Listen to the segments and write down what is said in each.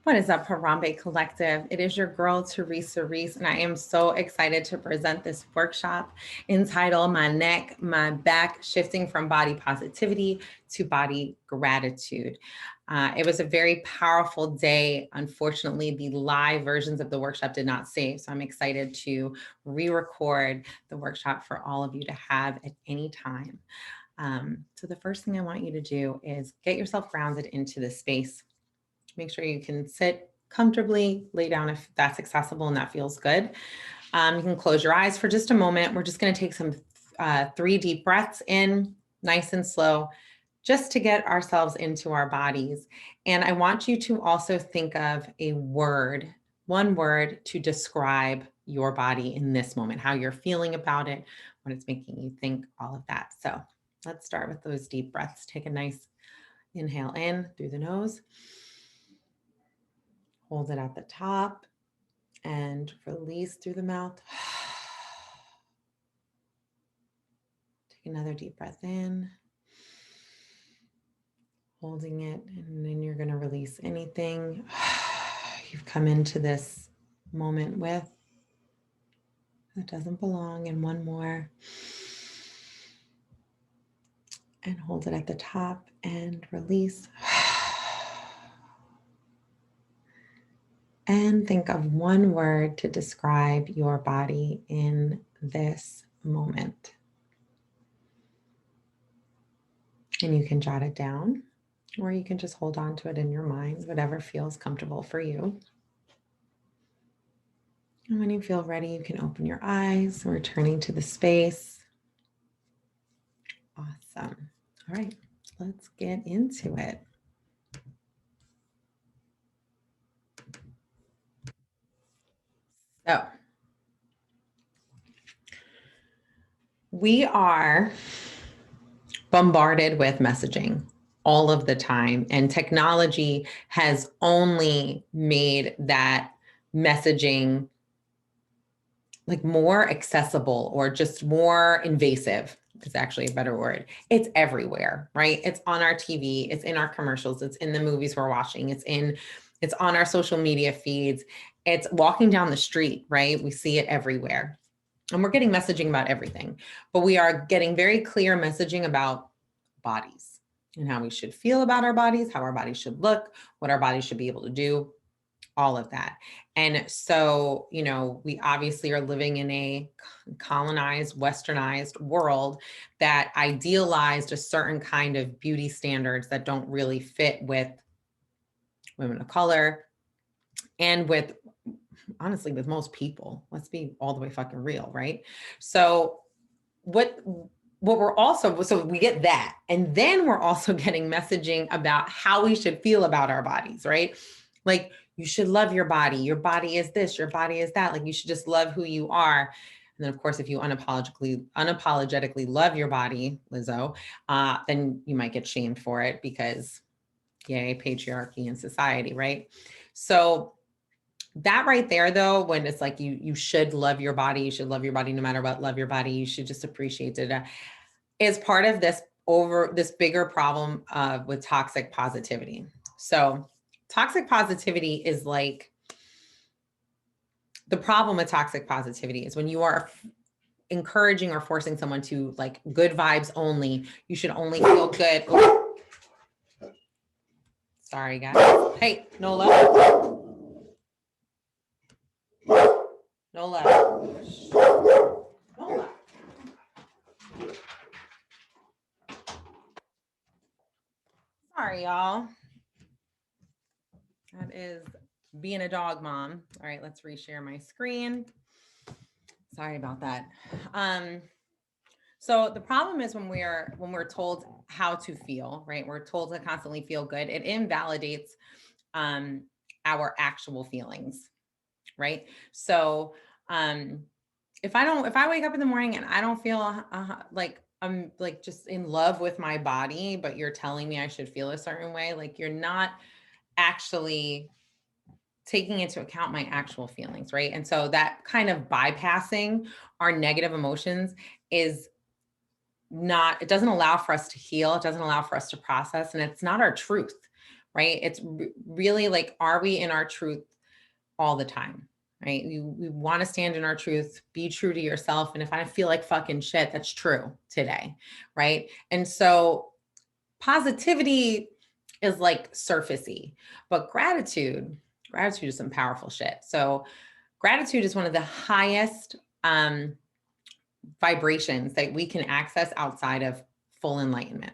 What is up, Harambe Collective? It is your girl, Teresa Reese, and I am so excited to present this workshop entitled My Neck, My Back, Shifting from Body Positivity to Body Gratitude. It was a very powerful day. Unfortunately, the live versions of the workshop did not save, so I'm excited to re-record the workshop for all of you to have at any time. So the first thing I want you to do is get yourself grounded into this space. Make sure you can sit comfortably, lay down if that's accessible and that feels good. You can close your eyes for just a moment. We're just going to take some 3 deep breaths in, nice and slow, just to get ourselves into our bodies. And I want you to also think of a word, one word to describe your body in this moment, how you're feeling about it, what it's making you think, all of that. So let's start with those deep breaths. Take a nice inhale in through the nose. Hold it at the top and release through the mouth. Take another deep breath in, holding it, and then you're going to release anything you've come into this moment with that doesn't belong. And one more. And hold it at the top and release. And think of one word to describe your body in this moment. And you can jot it down, or you can just hold on to it in your mind, whatever feels comfortable for you. And when you feel ready, you can open your eyes, returning to the space. Awesome. All right, let's get into it. So, we are bombarded with messaging all of the time, and technology has only made that messaging like more accessible, or just more invasive is actually a better word. It's everywhere, right? It's on our TV, it's in our commercials, it's in the movies we're watching, it's on our social media feeds, it's walking down the street, right? We see it everywhere. And we're getting messaging about everything, but we are getting very clear messaging about bodies and how we should feel about our bodies, how our bodies should look, what our bodies should be able to do, all of that. And so, you know, we obviously are living in a colonized, westernized world that idealized a certain kind of beauty standards that don't really fit with women of color and with, honestly, with most people. Let's be all the way fucking real, right? So what we're also, so we get that. And then we're also getting messaging about how we should feel about our bodies, right? Like, you should love your body. Your body is this, your body is that. Like, you should just love who you are. And then, of course, if you unapologetically love your body, Lizzo, then you might get shamed for it because, yay, patriarchy in society, right? So that right there, though, when it's like you should love your body, you should love your body no matter what, love your body, you should just appreciate it, is part of this bigger problem with toxic positivity. So toxic positivity is like, the problem with toxic positivity is when you are encouraging or forcing someone to like good vibes only, you should only feel good. Ooh. Sorry, guys. Hey, Nola. Nola. Nola. Sorry, y'all. That is being a dog mom. All right, let's reshare my screen. Sorry about that. So the problem is when we're told how to feel, right? We're told to constantly feel good. It invalidates our actual feelings, right? So if I wake up in the morning and I don't feel like I'm like just in love with my body, but you're telling me I should feel a certain way, like you're not actually taking into account my actual feelings, right? And so that kind of bypassing our negative emotions is not, it doesn't allow for us to heal. It doesn't allow for us to process, and it's not our truth, right? It's really like, are we in our truth all the time? Right? We want to stand in our truth, be true to yourself. And if I feel like fucking shit, that's true today. Right. And so positivity is like surfacey, but gratitude is some powerful shit. So gratitude is one of the highest vibrations that we can access outside of full enlightenment.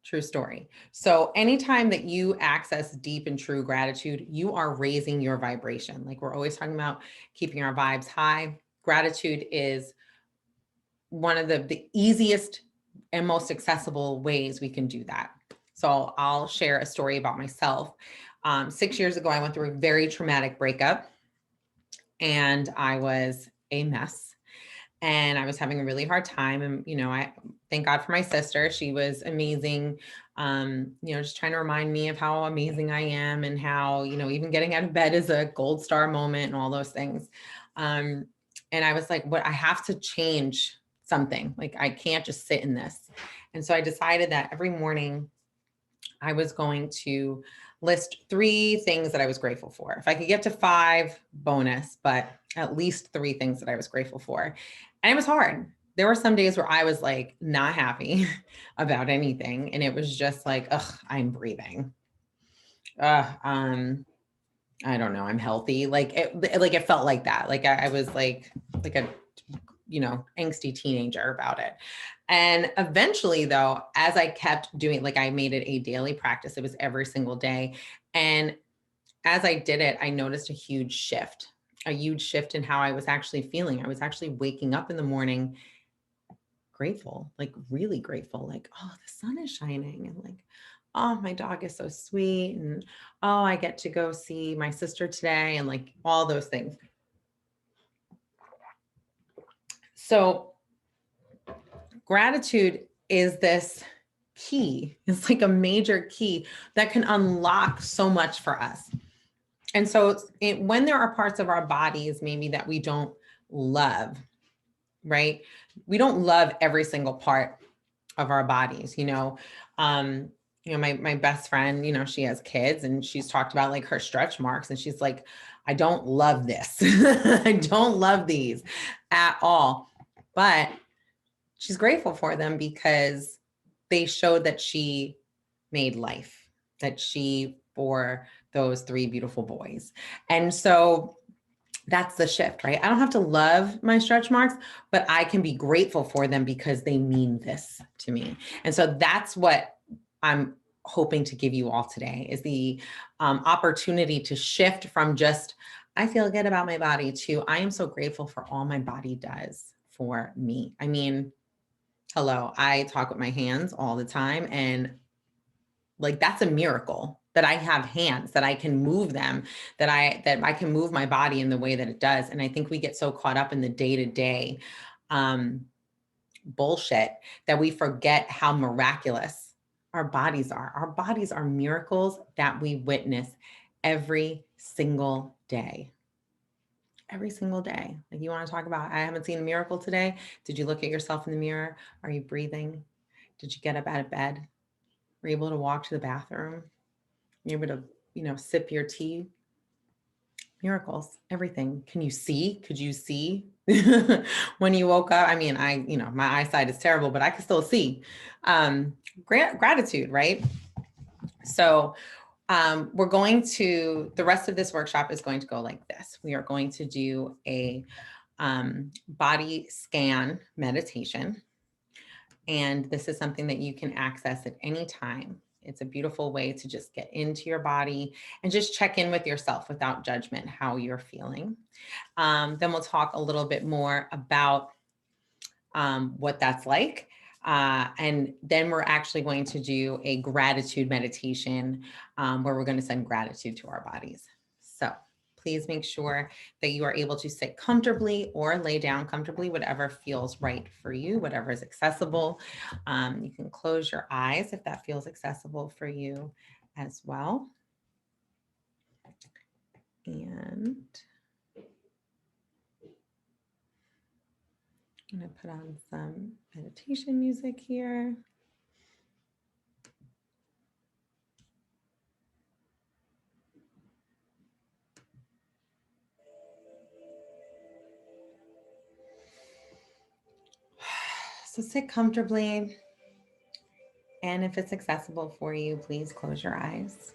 True story. So anytime that you access deep and true gratitude, you are raising your vibration. Like we're always talking about keeping our vibes high. Gratitude is one of the easiest and most accessible ways we can do that. So I'll share a story about myself. 6 years ago, I went through a very traumatic breakup and I was a mess and I was having a really hard time. And, I thank God for my sister. She was amazing. Just trying to remind me of how amazing I am and how, even getting out of bed is a gold star moment and all those things. And I was like, I have to change something. Like, I can't just sit in this. And so I decided that every morning I was going to list 3 things that I was grateful for. If I could get to 5, bonus, but at least 3 things that I was grateful for. And it was hard. There were some days where I was like not happy about anything. And it was just like, ugh, I'm breathing. I don't know, I'm healthy. Like it felt like that. Like I was like a, angsty teenager about it. And eventually though, as I kept doing, like I made it a daily practice, it was every single day. And as I did it, I noticed a huge shift in how I was actually feeling. I was actually waking up in the morning grateful, like really grateful, like, oh, the sun is shining. And like, oh, my dog is so sweet. And oh, I get to go see my sister today. And like all those things. So gratitude is this key. It's like a major key that can unlock so much for us. And so when there are parts of our bodies maybe that we don't love, right? We don't love every single part of our bodies, my best friend, she has kids and she's talked about like her stretch marks and she's like, I don't love this. I don't love these at all. But she's grateful for them because they showed that she made life, that she bore those 3 beautiful boys. And so that's the shift, right? I don't have to love my stretch marks, but I can be grateful for them because they mean this to me. And so that's what I'm hoping to give you all today is the opportunity to shift from just, I feel good about my body to, I am so grateful for all my body does for me. I mean, hello, I talk with my hands all the time and like that's a miracle that I have hands, that I can move them, that I can move my body in the way that it does. And I think we get so caught up in the day-to-day bullshit that we forget how miraculous our bodies are. Our bodies are miracles that we witness every single day. Every single day. Like you want to talk about, I haven't seen a miracle today. Did you look at yourself in the mirror? Are you breathing? Did you get up out of bed? Were you able to walk to the bathroom? You're able to, sip your tea. Miracles, everything. Can you see? Could you see when you woke up? I mean, my eyesight is terrible, but I can still see. Gratitude, right? So the rest of this workshop is going to go like this. We are going to do a body scan meditation. And this is something that you can access at any time. It's a beautiful way to just get into your body and just check in with yourself without judgment, how you're feeling. Then we'll talk a little bit more about what that's like. And then we're actually going to do a gratitude meditation where we're going to send gratitude to our bodies. So please make sure that you are able to sit comfortably or lay down comfortably, whatever feels right for you, whatever is accessible. You can close your eyes if that feels accessible for you as well. And I'm going to put on some meditation music here. So sit comfortably. And if it's accessible for you, please close your eyes.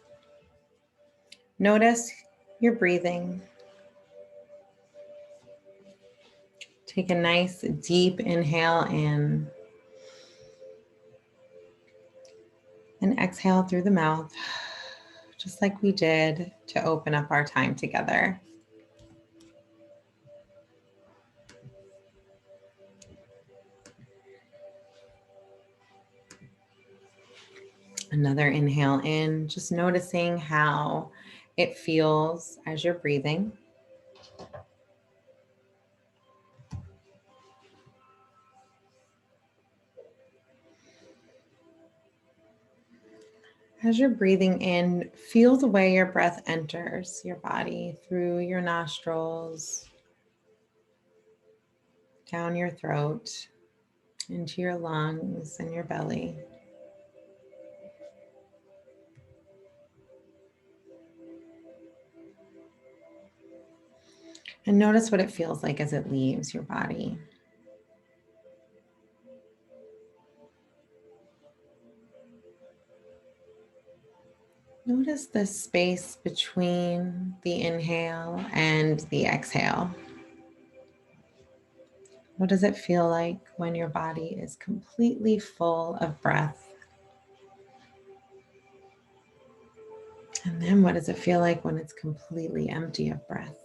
Notice your breathing. Take a nice deep inhale in and exhale through the mouth, just like we did to open up our time together. Another inhale in, just noticing how it feels as you're breathing. As you're breathing in, feel the way your breath enters your body through your nostrils, down your throat, into your lungs and your belly. And notice what it feels like as it leaves your body. Notice the space between the inhale and the exhale. What does it feel like when your body is completely full of breath? And then what does it feel like when it's completely empty of breath?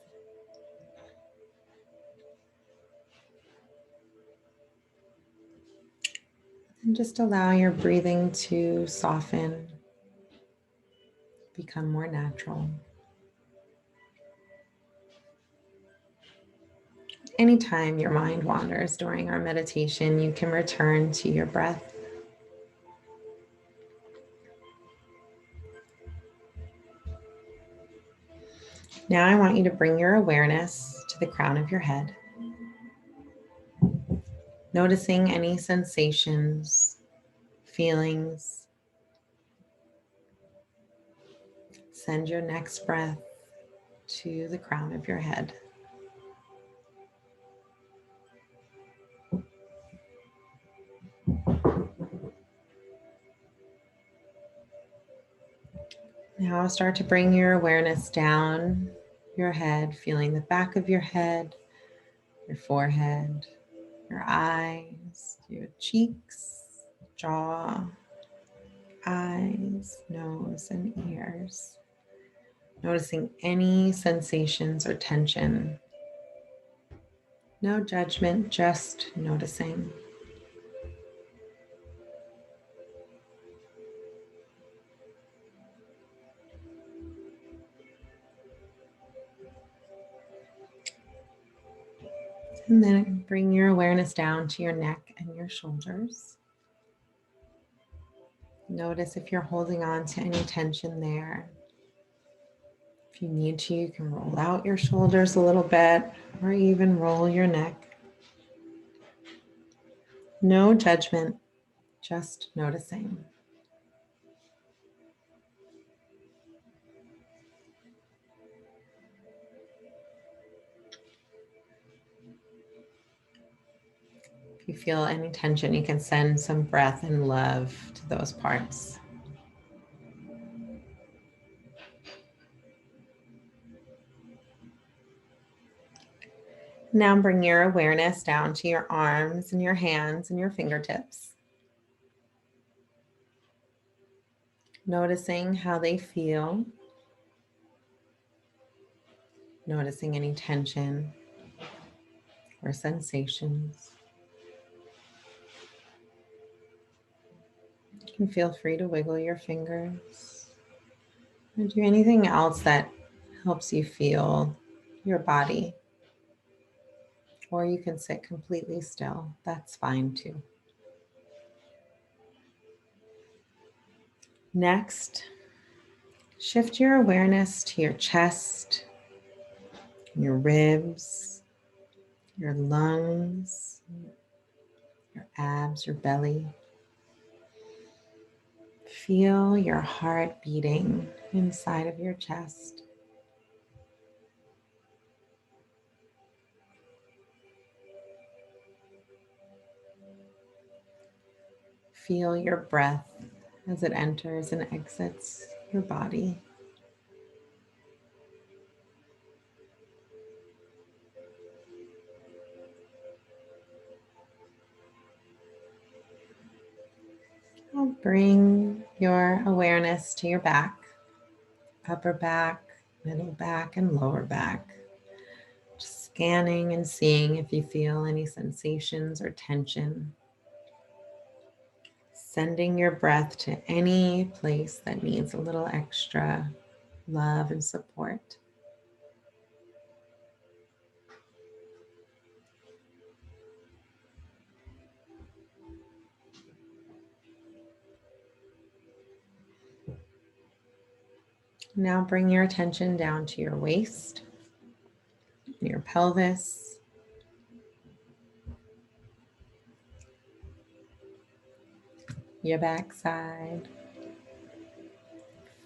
And just allow your breathing to soften, become more natural. Anytime your mind wanders during our meditation, you can return to your breath. Now I want you to bring your awareness to the crown of your head, noticing any sensations, feelings. Send your next breath to the crown of your head. Now start to bring your awareness down your head, feeling the back of your head, your forehead, your eyes, your cheeks, jaw, eyes, nose, and ears. Noticing any sensations or tension. No judgment, just noticing. And then bring your awareness down to your neck and your shoulders. Notice if you're holding on to any tension there. If you need to, you can roll out your shoulders a little bit or even roll your neck. No judgment, just noticing. If you feel any tension, you can send some breath and love to those parts. Now bring your awareness down to your arms and your hands and your fingertips. Noticing how they feel. Noticing any tension or sensations. You can feel free to wiggle your fingers or do anything else that helps you feel your body. Or you can sit completely still. That's fine too. Next, shift your awareness to your chest, your ribs, your lungs, your abs, your belly. Feel your heart beating inside of your chest. Feel your breath as it enters and exits your body. Now bring your awareness to your back, upper back, middle back, and lower back. Just scanning and seeing if you feel any sensations or tension. Sending your breath to any place that needs a little extra love and support. Now bring your attention down to your waist, your pelvis, your backside,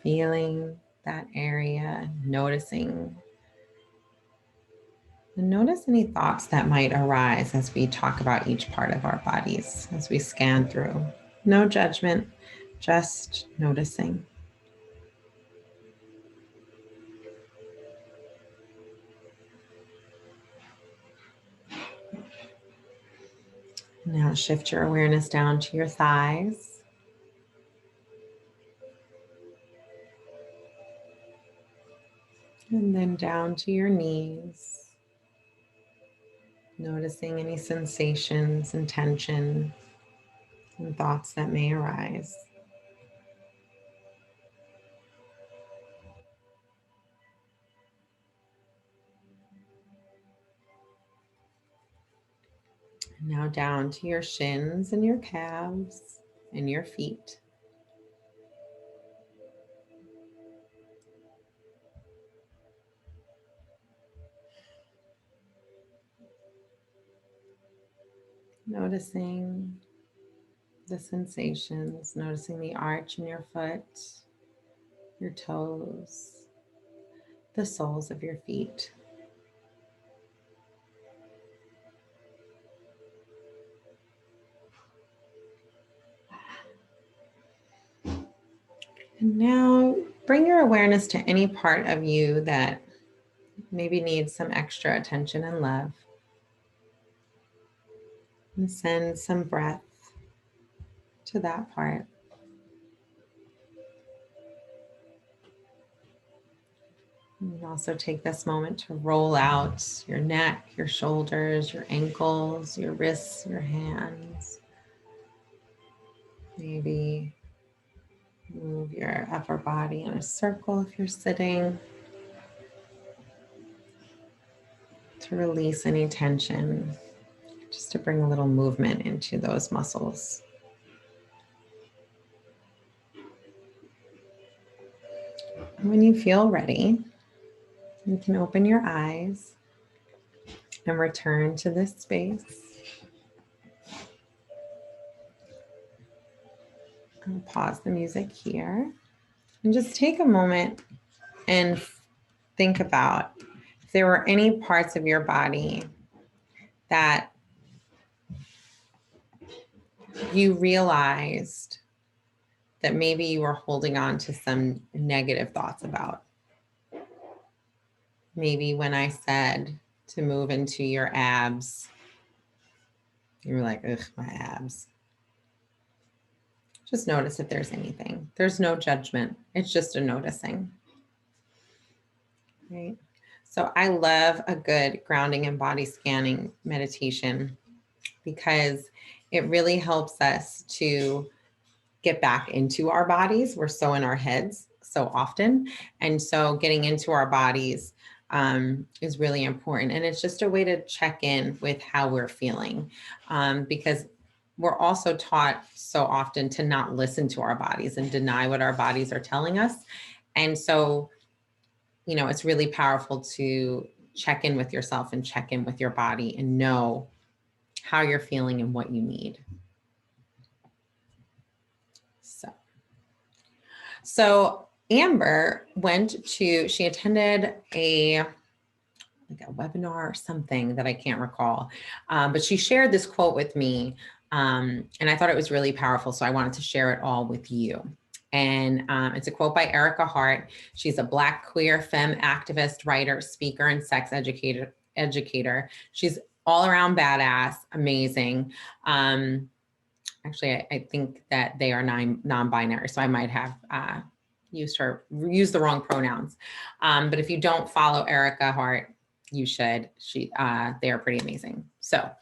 feeling that area, noticing. And notice any thoughts that might arise as we talk about each part of our bodies, as we scan through. No judgment, just noticing. Now shift your awareness down to your thighs. And then down to your knees. Noticing any sensations and tension and thoughts that may arise. Now down to your shins and your calves and your feet. Noticing the sensations, noticing the arch in your foot, your toes, the soles of your feet. And now bring your awareness to any part of you that maybe needs some extra attention and love. And send some breath to that part. And also take this moment to roll out your neck, your shoulders, your ankles, your wrists, your hands. Maybe move your upper body in a circle if you're sitting to release any tension, just to bring a little movement into those muscles. When you feel ready, you can open your eyes and return to this space. I'll pause the music here and just take a moment and think about if there were any parts of your body that you realized that maybe you were holding on to some negative thoughts about. Maybe when I said to move into your abs, you were like, ugh, my abs. Just notice if there's anything. There's no judgment. It's just a noticing. Right? So I love a good grounding and body scanning meditation because it really helps us to get back into our bodies. We're so in our heads so often. And so getting into our bodies is really important. And it's just a way to check in with how we're feeling because we're also taught so often to not listen to our bodies and deny what our bodies are telling us. And so, you know, it's really powerful to check in with yourself and check in with your body and know how you're feeling and what you need. So Amber she attended a webinar or something that I can't recall, but she shared this quote with me And I thought it was really powerful. So I wanted to share it all with you. And it's a quote by Erica Hart. She's a Black queer femme activist, writer, speaker, and sex educator. She's all around badass, amazing. Actually, I think that they are non-binary, so I might have used the wrong pronouns. But if you don't follow Erica Hart, you should. They are pretty amazing. So I'm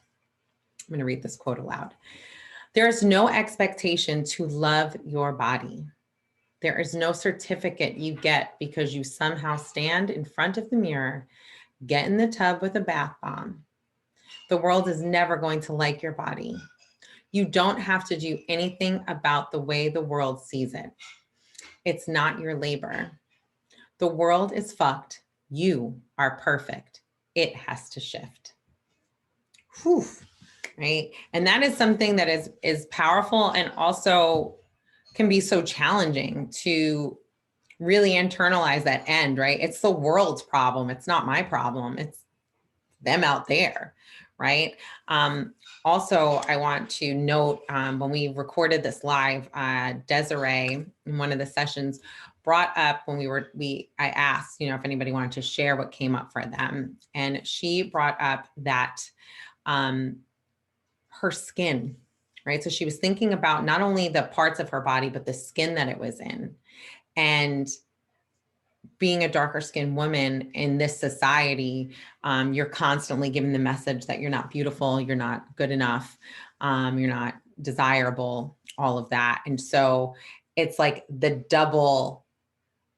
going to read this quote aloud. There is no expectation to love your body. There is no certificate you get because you somehow stand in front of the mirror, get in the tub with a bath bomb. The world is never going to like your body. You don't have to do anything about the way the world sees it. It's not your labor. The world is fucked. You are perfect. It has to shift. Whew. Right? And that is something that is powerful and also can be so challenging to really internalize that end, right? It's the world's problem. It's not my problem. It's them out there, right? Also, I want to note when we recorded this live, Desiree in one of the sessions brought up when I asked, if anybody wanted to share what came up for them. And she brought up that her skin, right? So she was thinking about not only the parts of her body, but the skin that it was in. And being a darker skinned woman in this society, you're constantly given the message that you're not beautiful, you're not good enough, you're not desirable, all of that. And so it's like the double,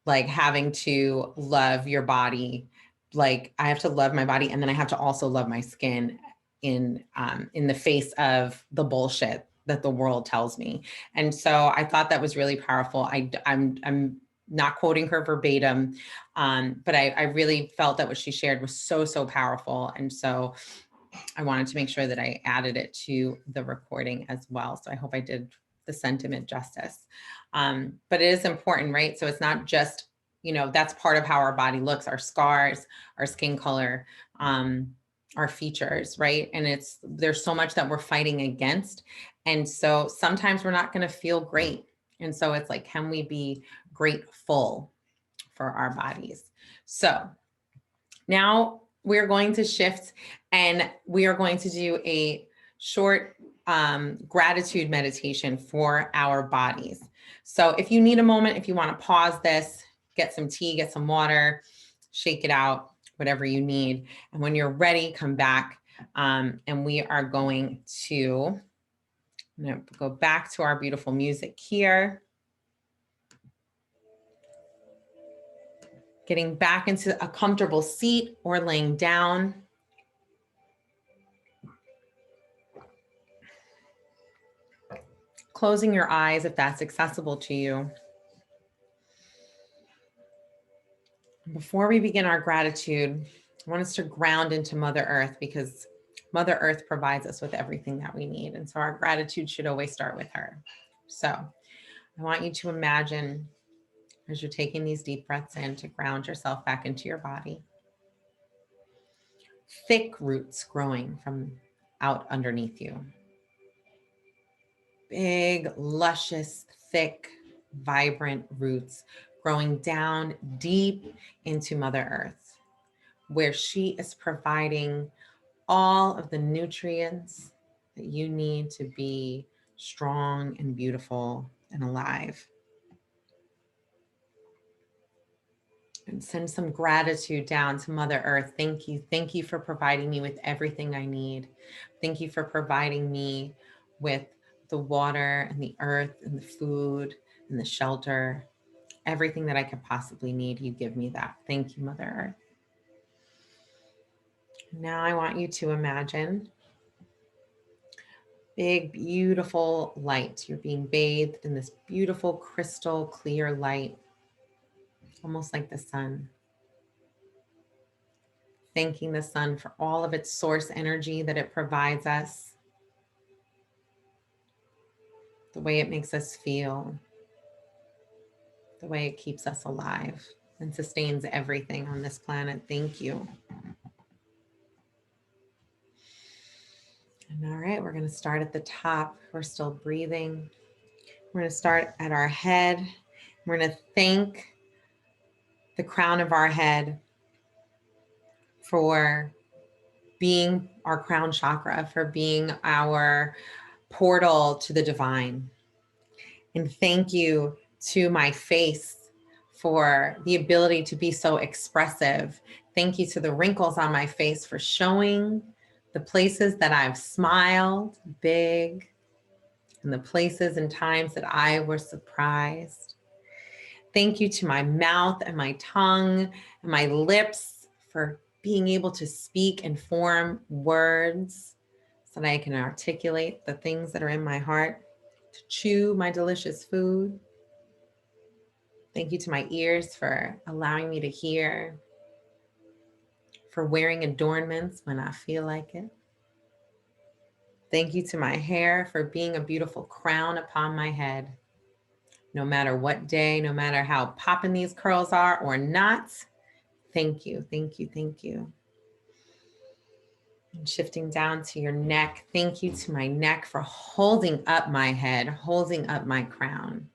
like having to love your body. Like I have to love my body, and then I have to also love my skin in the face of the bullshit that the world tells me. And so I thought that was really powerful. I'm not quoting her verbatim, but I really felt that what she shared was so, so powerful. And so I wanted to make sure that I added it to the recording as well. So I hope I did the sentiment justice. But it is important, right? So it's not just, that's part of how our body looks, our scars, our skin color, our features, right? And there's so much that we're fighting against. And so sometimes we're not going to feel great. And so it's like, can we be grateful for our bodies? So now we're going to shift and we are going to do a short gratitude meditation for our bodies. So if you need a moment, if you want to pause this, get some tea, get some water, shake it out, whatever you need. And when you're ready, come back. And we are going to go back to our beautiful music here. Getting back into a comfortable seat or laying down. Closing your eyes if that's accessible to you. Before we begin our gratitude, I want us to ground into Mother Earth because Mother Earth provides us with everything that we need. And so our gratitude should always start with her. So I want you to imagine as you're taking these deep breaths in to ground yourself back into your body. Thick roots growing from out underneath you. Big, luscious, thick, vibrant roots growing down deep into Mother Earth, where she is providing all of the nutrients that you need to be strong and beautiful and alive. And send some gratitude down to Mother Earth. Thank you. Thank you for providing me with everything I need. Thank you for providing me with the water and the earth and the food and the shelter, everything that I could possibly need. You give me that. Thank you, Mother Earth. Now I want you to imagine big, beautiful light. You're being bathed in this beautiful, crystal clear light, almost like the sun. Thanking the sun for all of its source energy that it provides us, the way it makes us feel, the way it keeps us alive and sustains everything on this planet. Thank you. And all right, we're going to start at the top. We're still breathing. We're going to start at our head. We're going to thank the crown of our head for being our crown chakra, for being our portal to the divine. And thank you to my face for the ability to be so expressive. Thank you to the wrinkles on my face for showing the places that I've smiled big and the places and times that I was surprised. Thank you to my mouth and my tongue and my lips for being able to speak and form words so that I can articulate the things that are in my heart, to chew my delicious food. Thank you to my ears for allowing me to hear, for wearing adornments when I feel like it. Thank you to my hair for being a beautiful crown upon my head. No matter what day, no matter how popping these curls are or not, thank you, thank you, thank you. And shifting down to your neck, thank you to my neck for holding up my head, holding up my crown.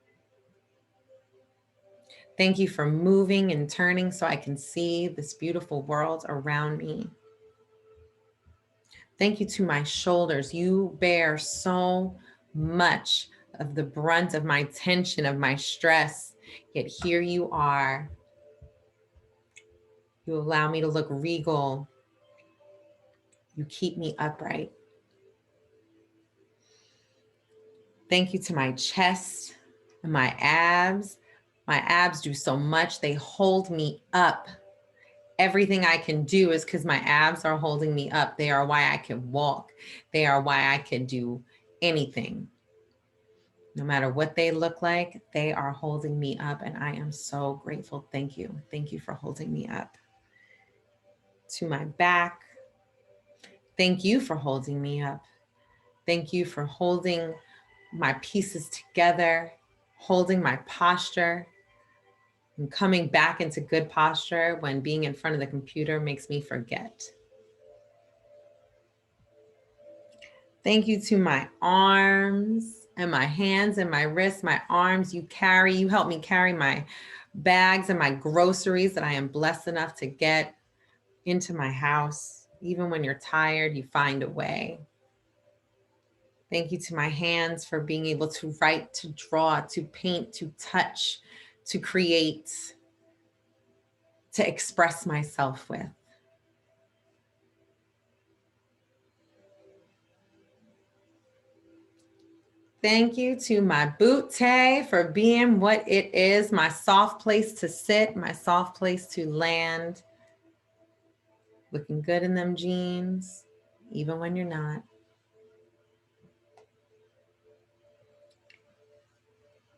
Thank you for moving and turning so I can see this beautiful world around me. Thank you to my shoulders. You bear so much of the brunt of my tension, of my stress, yet here you are. You allow me to look regal. You keep me upright. Thank you to my chest and my abs. My abs do so much. They hold me up. Everything I can do is because my abs are holding me up. They are why I can walk. They are why I can do anything. No matter what they look like, they are holding me up, and I am so grateful. Thank you. Thank you for holding me up. To my back, thank you for holding me up. Thank you for holding my pieces together, holding my posture, and coming back into good posture when being in front of the computer makes me forget. Thank you to my arms and my hands and my wrists, my arms. You help me carry my bags and my groceries that I am blessed enough to get into my house. Even when you're tired, you find a way. Thank you to my hands for being able to write, to draw, to paint, to touch, to create, to express myself with. Thank you to my booty for being what it is, my soft place to sit, my soft place to land. Looking good in them jeans, even when you're not.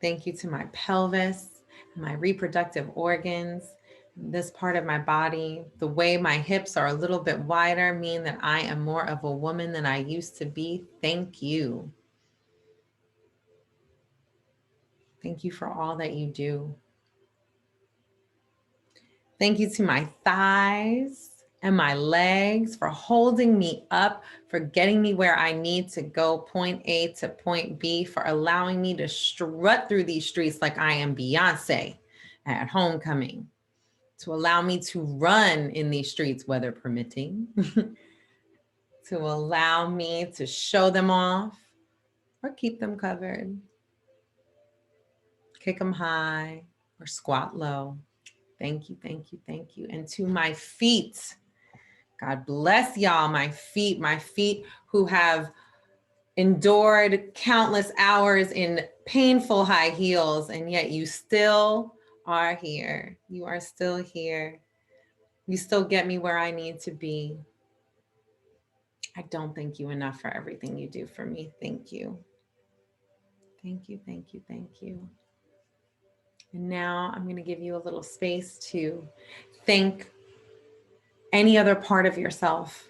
Thank you to my pelvis, my reproductive organs, this part of my body. The way my hips are a little bit wider mean that I am more of a woman than I used to be. Thank you. Thank you for all that you do. Thank you to my thighs and my legs for holding me up, for getting me where I need to go, point A to point B, for allowing me to strut through these streets like I am Beyonce at homecoming, to allow me to run in these streets, weather permitting, to allow me to show them off or keep them covered, kick them high or squat low. Thank you, thank you, thank you. And to my feet, God bless y'all, my feet who have endured countless hours in painful high heels, and yet you still are here. You are still here. You still get me where I need to be. I don't thank you enough for everything you do for me. Thank you. Thank you, thank you, thank you. And now I'm going to give you a little space to thank any other part of yourself.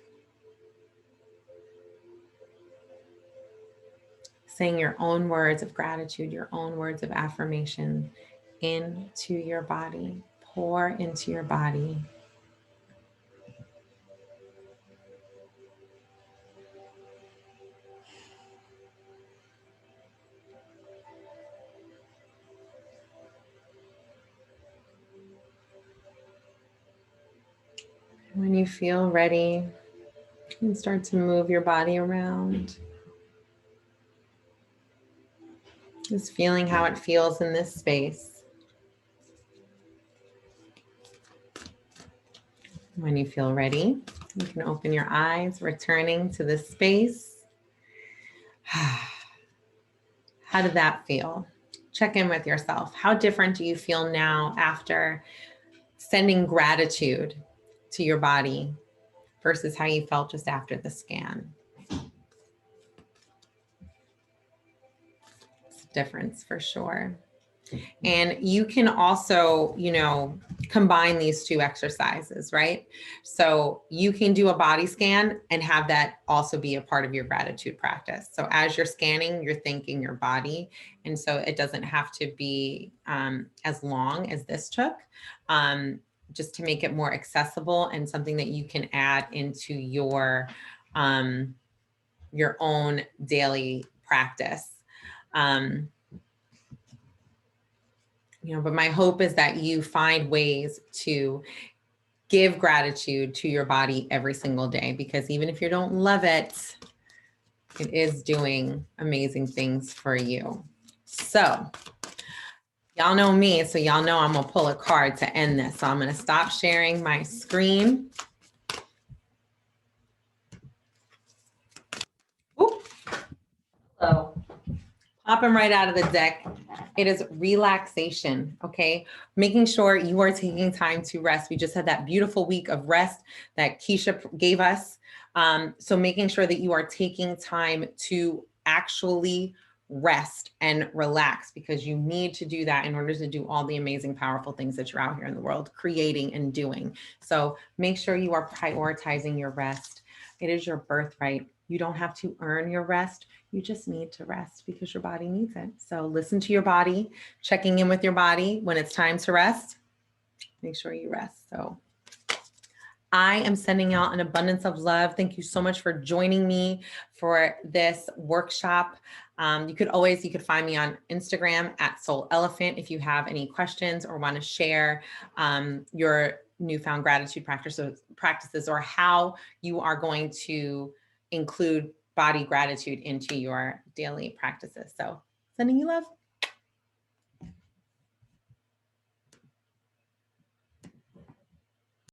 Saying your own words of gratitude, your own words of affirmation into your body. Pour into your body. When you feel ready, you can start to move your body around. Just feeling how it feels in this space. When you feel ready, you can open your eyes, returning to this space. How did that feel? Check in with yourself. How different do you feel now after sending gratitude to your body versus how you felt just after the scan? It's a difference for sure. And you can also, combine these two exercises, right? So you can do a body scan and have that also be a part of your gratitude practice. So as you're scanning, you're thanking your body. And so it doesn't have to be as long as this took, just to make it more accessible and something that you can add into your own daily practice. But my hope is that you find ways to give gratitude to your body every single day, because even if you don't love it, it is doing amazing things for you. So y'all know me, so y'all know I'm gonna pull a card to end this. So I'm gonna stop sharing my screen. Ooh. So popping right out of the deck, it is relaxation, okay? Making sure you are taking time to rest. We just had that beautiful week of rest that Keisha gave us. So making sure that you are taking time to actually rest and relax, because you need to do that in order to do all the amazing, powerful things that you're out here in the world creating and doing. So make sure you are prioritizing your rest. It is your birthright. You don't have to earn your rest. You just need to rest because your body needs it. So listen to your body, checking in with your body when it's time to rest. Make sure you rest. So I am sending out an abundance of love. Thank you so much for joining me for this workshop. You could find me on Instagram at Soul Elephant if you have any questions or want to share your newfound gratitude practices or how you are going to include body gratitude into your daily practices. So sending you love.